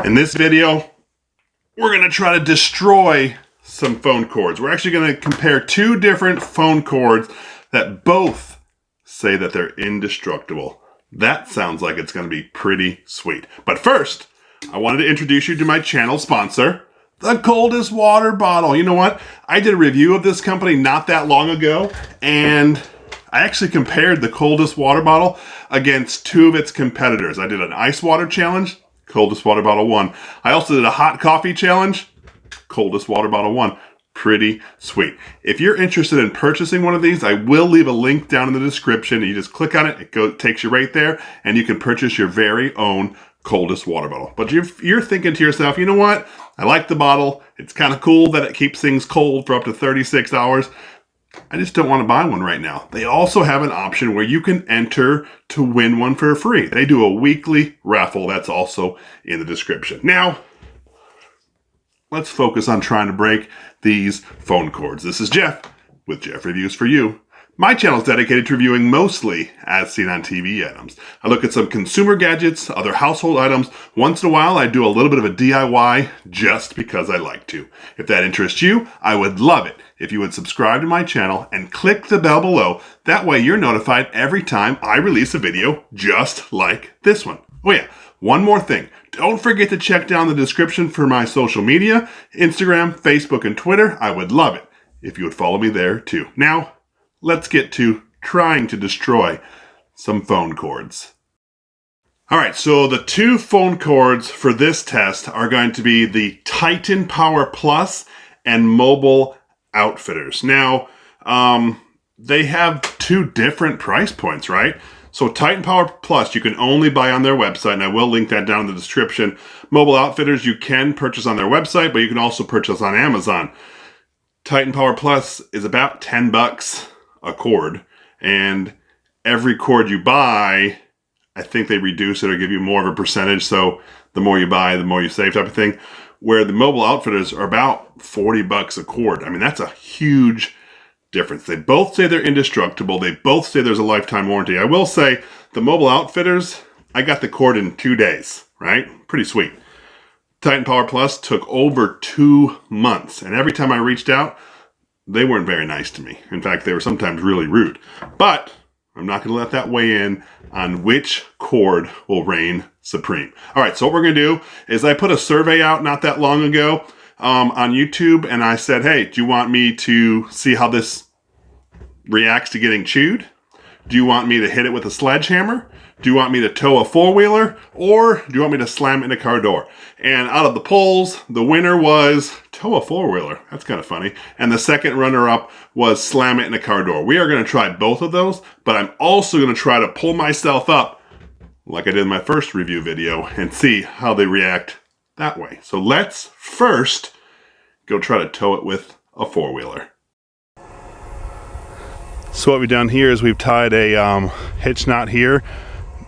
In this video, we're going to try to destroy some phone cords. We're actually going to compare two different phone cords that both say that they're indestructible. That sounds like it's going to be pretty sweet. But first, I wanted to introduce you to my channel sponsor, the Coldest water bottle. You know what? I did a review of this company not that long ago, and I actually compared the Coldest water bottle against two of its competitors. I did an ice water challenge. Coldest water bottle won. I also did a hot coffee challenge. Coldest water bottle won. Pretty sweet. If you're interested in purchasing one of these, I will leave a link down in the description. You just click on it, it takes you right there, and you can purchase your very own Coldest water bottle. But you're thinking to yourself, you know what? I like the bottle. It's kind of cool that it keeps things cold for up to 36 hours. I just don't want to buy one right now. They also have an option where you can enter to win one for free. They do a weekly raffle. That's also in the description. Now, let's focus on trying to break these phone cords. This is Jeff with Jeff Reviews for You. My channel is dedicated to reviewing mostly as seen on TV items. I look at some consumer gadgets, other household items. Once in a while, I do a little bit of a DIY just because I like to. If that interests you, I would love it if you would subscribe to my channel and click the bell below. That way you're notified every time I release a video just like this one. Oh yeah, one more thing. Don't forget to check down the description for my social media, Instagram, Facebook, and Twitter. I would love it if you would follow me there too. Now, let's get to trying to destroy some phone cords. All right, so the two phone cords for this test are going to be the Titan Power Plus and Mobile Outfitters. Now, they have two different price points, right? So Titan Power Plus, you can only buy on their website, and I will link that down in the description. Mobile Outfitters, you can purchase on their website, but you can also purchase on Amazon. Titan Power Plus is about $10 a cord, and every cord you buy, I think they reduce it or give you more of a percentage, so the more you buy, the more you save type of thing, where the Mobile Outfitters are about $40 a cord. I mean, that's a huge difference. They both say they're indestructible. They both say there's a lifetime warranty. I will say the Mobile Outfitters, I got the cord in 2 days, right? Pretty sweet. Titan Power Plus took over 2 months, and every time I reached out, they weren't very nice to me. In fact, they were sometimes really rude. But I'm not going to let that weigh in on which cord will reign supreme. All right, so what we're going to do is I put a survey out not that long ago on YouTube, and I said, hey, do you want me to see how this reacts to getting chewed? Do you want me to hit it with a sledgehammer? Do you want me to tow a four-wheeler? Or do you want me to slam it in a car door? And out of the polls, the winner was tow a four-wheeler. That's kind of funny. And the second runner-up was slam it in a car door. We are going to try both of those, but I'm also going to try to pull myself up like I did in my first review video and see how they react that way. So let's first go try to tow it with a four-wheeler. So what we've done here is we've tied a hitch knot here.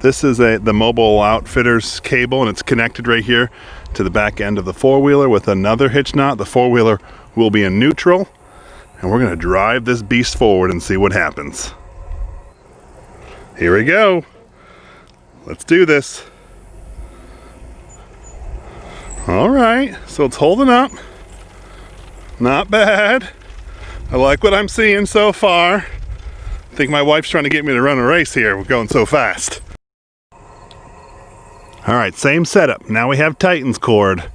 This is the Mobile Outfitters cable, and it's connected right here to the back end of the four-wheeler with another hitch knot. The four-wheeler will be in neutral, and we're going to drive this beast forward and see what happens. Here we go. Let's do this. All right, so it's holding up. Not bad. I like what I'm seeing so far. I think my wife's trying to get me to run a race here. We're going so fast. All right, same setup. Now we have Titan's cord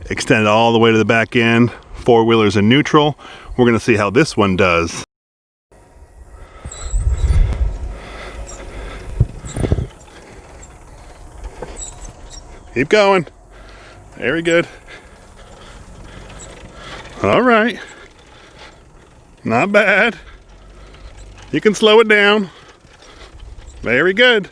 extended all the way to the back end. Four-wheelers in neutral. We're going to see how this one does. Keep going. Very good. All right. Not bad. You can slow it down. Very good.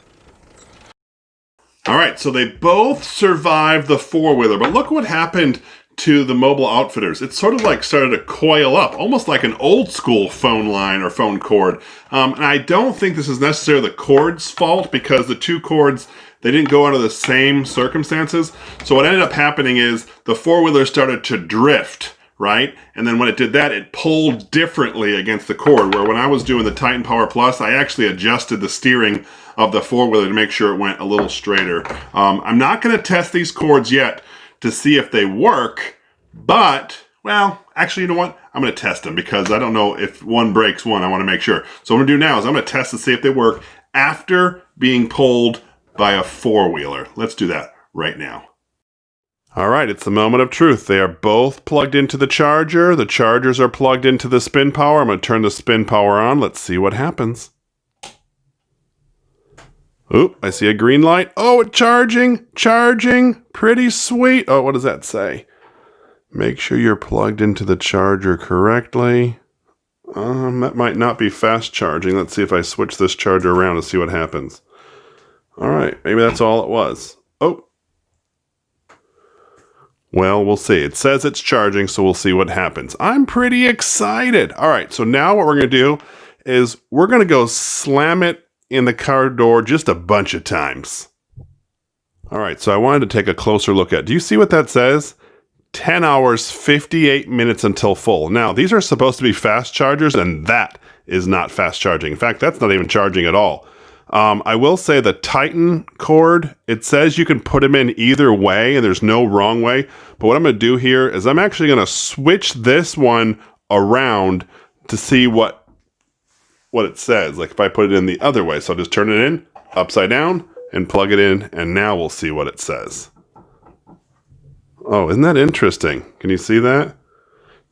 All right, so they both survived the four-wheeler, but look what happened to the Mobile Outfitters. It sort of like started to coil up, almost like an old school phone line or phone cord. And I don't think this is necessarily the cord's fault because the two cords, they didn't go under the same circumstances. So what ended up happening is the four-wheeler started to drift, right? And then when it did that, it pulled differently against the cord, where when I was doing the Titan Power Plus, I actually adjusted the steering of the four-wheeler to make sure it went a little straighter. I'm not going to test these cords yet to see if they work, but, well, actually, you know what? I'm going to test them because I don't know if one breaks one. I want to make sure. So what I'm going to do now is I'm going to test to see if they work after being pulled by a four-wheeler. Let's do that right now. All right, it's the moment of truth. They are both plugged into the charger. The chargers are plugged into the spin power. I'm going to turn the spin power on. Let's see what happens. Oop, I see a green light. Oh, it's charging. Pretty sweet. Oh, what does that say? Make sure you're plugged into the charger correctly. That might not be fast charging. Let's see if I switch this charger around and see what happens. All right, maybe that's all it was. Oh. Well, we'll see. It says it's charging, so we'll see what happens. I'm pretty excited. All right, so now what we're going to do is we're going to go slam it in the car door just a bunch of times. All right, so I wanted to take a closer look at. Do you see what that says? 10 hours, 58 minutes until full. Now, these are supposed to be fast chargers, and that is not fast charging. In fact, that's not even charging at all. I will say the Titan cord, it says you can put them in either way, and there's no wrong way. But what I'm going to do here is I'm actually going to switch this one around to see what it says. Like if I put it in the other way. So I'll just turn it in upside down and plug it in, and now we'll see what it says. Oh, isn't that interesting? Can you see that?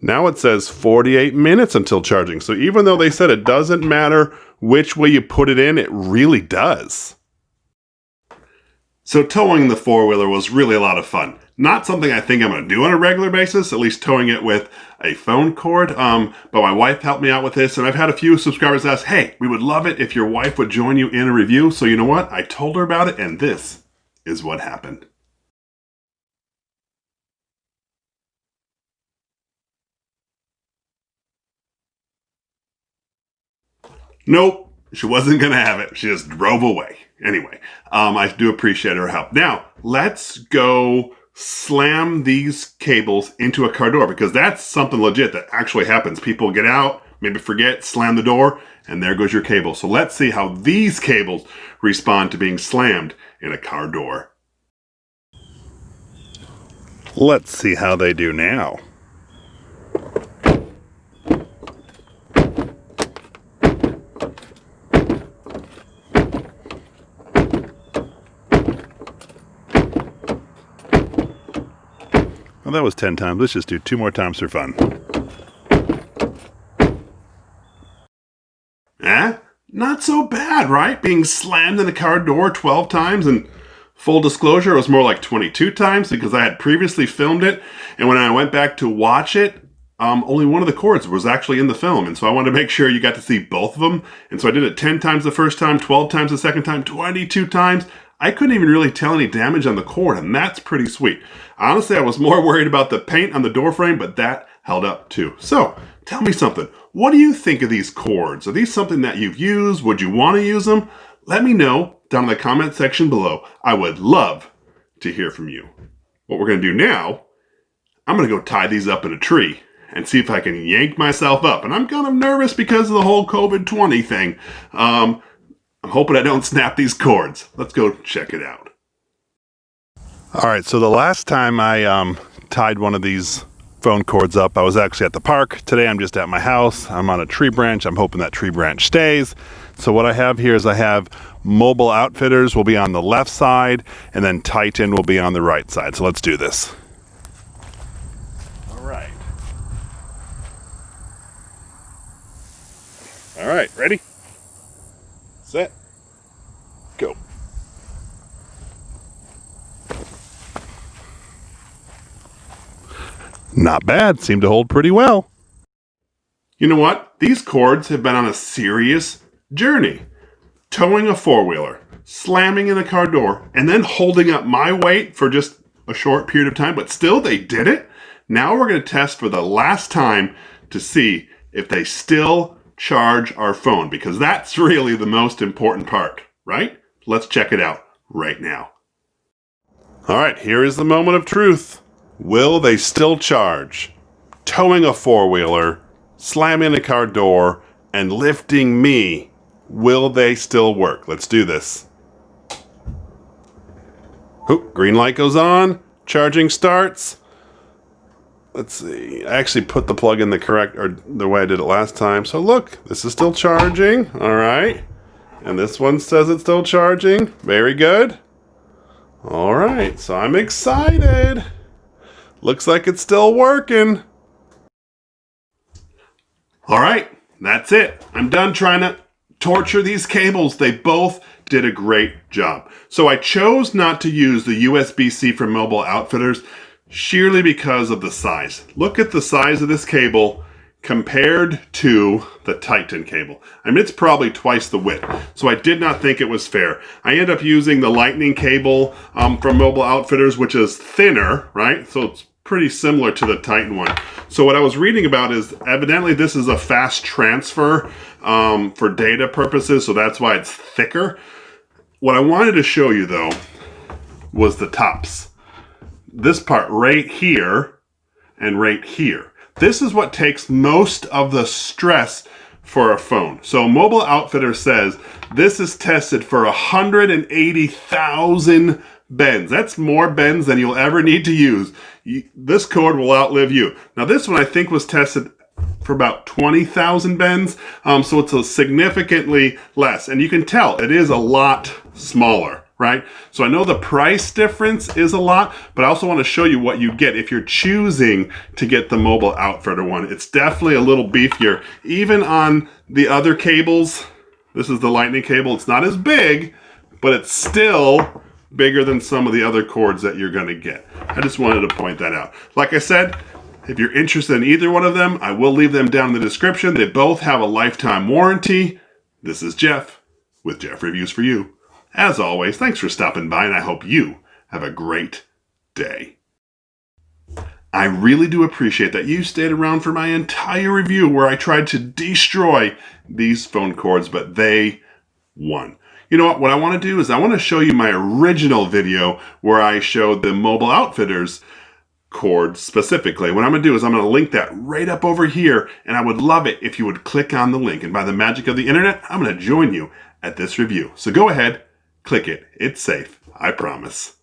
Now it says 48 minutes until charging. So even though they said it doesn't matter which way you put it in, it really does. So towing the four-wheeler was really a lot of fun. Not something I think I'm going to do on a regular basis, at least towing it with a phone cord. But my wife helped me out with this, and I've had a few subscribers ask, hey, we would love it if your wife would join you in a review. So you know what? I told her about it, and this is what happened. Nope, she wasn't going to have it. She just drove away. Anyway, I do appreciate her help. Now, let's go slam these cables into a car door because that's something legit that actually happens. People get out, maybe forget, slam the door, and there goes your cable. So let's see how these cables respond to being slammed in a car door. Let's see how they do now. Well, that was 10 times. Let's just do 2 more times for fun. Not so bad, right? Being slammed in a car door 12 times, and full disclosure, it was more like 22 times because I had previously filmed it, and when I went back to watch it, only one of the cords was actually in the film, and so I wanted to make sure you got to see both of them, and so I did it 10 times the first time, 12 times the second time, 22 times. I couldn't even really tell any damage on the cord, and that's pretty sweet. Honestly, I was more worried about the paint on the door frame, but that held up too. So, tell me something. What do you think of these cords? Are these something that you've used? Would you want to use them? Let me know down in the comment section below. I would love to hear from you. What we're going to do now, I'm going to go tie these up in a tree and see if I can yank myself up. And I'm kind of nervous because of the whole COVID-20 thing. I'm hoping I don't snap these cords. Let's go check it out. All right, so the last time I tied one of these phone cords up, I was actually at the park. Today I'm just at my house. I'm on a tree branch. I'm hoping that tree branch stays. So what I have here is I have Mobile Outfitters will be on the left side, and then Titan will be on the right side. So let's do this. All right, ready? Set. Go. Not bad. Seemed to hold pretty well. You know what? These cords have been on a serious journey. Towing a four-wheeler, slamming in a car door, and then holding up my weight for just a short period of time, but still they did it. Now we're going to test for the last time to see if they still charge our phone, because that's really the most important part, right? Let's check it out right now. All right, here is the moment of truth. Will they still charge? Towing a four-wheeler, slamming a car door, and lifting me, will they still work? Let's do this. Oh, green light goes on. Charging starts. Let's see. I actually put the plug in the correct, or the way I did it last time. So look, this is still charging. All right. And this one says it's still charging. Very good. All right. So I'm excited. Looks like it's still working. All right. That's it. I'm done trying to torture these cables. They both did a great job. So I chose not to use the USB-C from Mobile Outfitters sheerly because of the size. Look at the size of this cable compared to the Titan cable. I mean, it's probably twice the width. So I did not think it was fair. I ended up using the Lightning cable from Mobile Outfitters, which is thinner, right? So it's pretty similar to the Titan one. So what I was reading about is evidently this is a fast transfer for data purposes. So that's why it's thicker. What I wanted to show you though was the tops. This part right here and right here. This is what takes most of the stress for a phone. So Mobile Outfitter says this is tested for 180,000 bends. That's more bends than you'll ever need to use. This cord will outlive you. Now this one I think was tested for about 20,000 bends. So it's a significantly less. And you can tell it is a lot smaller, right? So I know the price difference is a lot, but I also want to show you what you get if you're choosing to get the Mobile Outfitter one. It's definitely a little beefier. Even on the other cables, this is the Lightning cable. It's not as big, but it's still bigger than some of the other cords that you're going to get. I just wanted to point that out. Like I said, if you're interested in either one of them, I will leave them down in the description. They both have a lifetime warranty. This is Jeff with Jeff Reviews for You. As always, thanks for stopping by, and I hope you have a great day. I really do appreciate that you stayed around for my entire review where I tried to destroy these phone cords, but they won. You know what I want to do is I want to show you my original video where I showed the Mobile Outfitters cord specifically. What I'm going to do is I'm going to link that right up over here, and I would love it if you would click on the link. And by the magic of the internet, I'm going to join you at this review. So go ahead, click it. It's safe. I promise.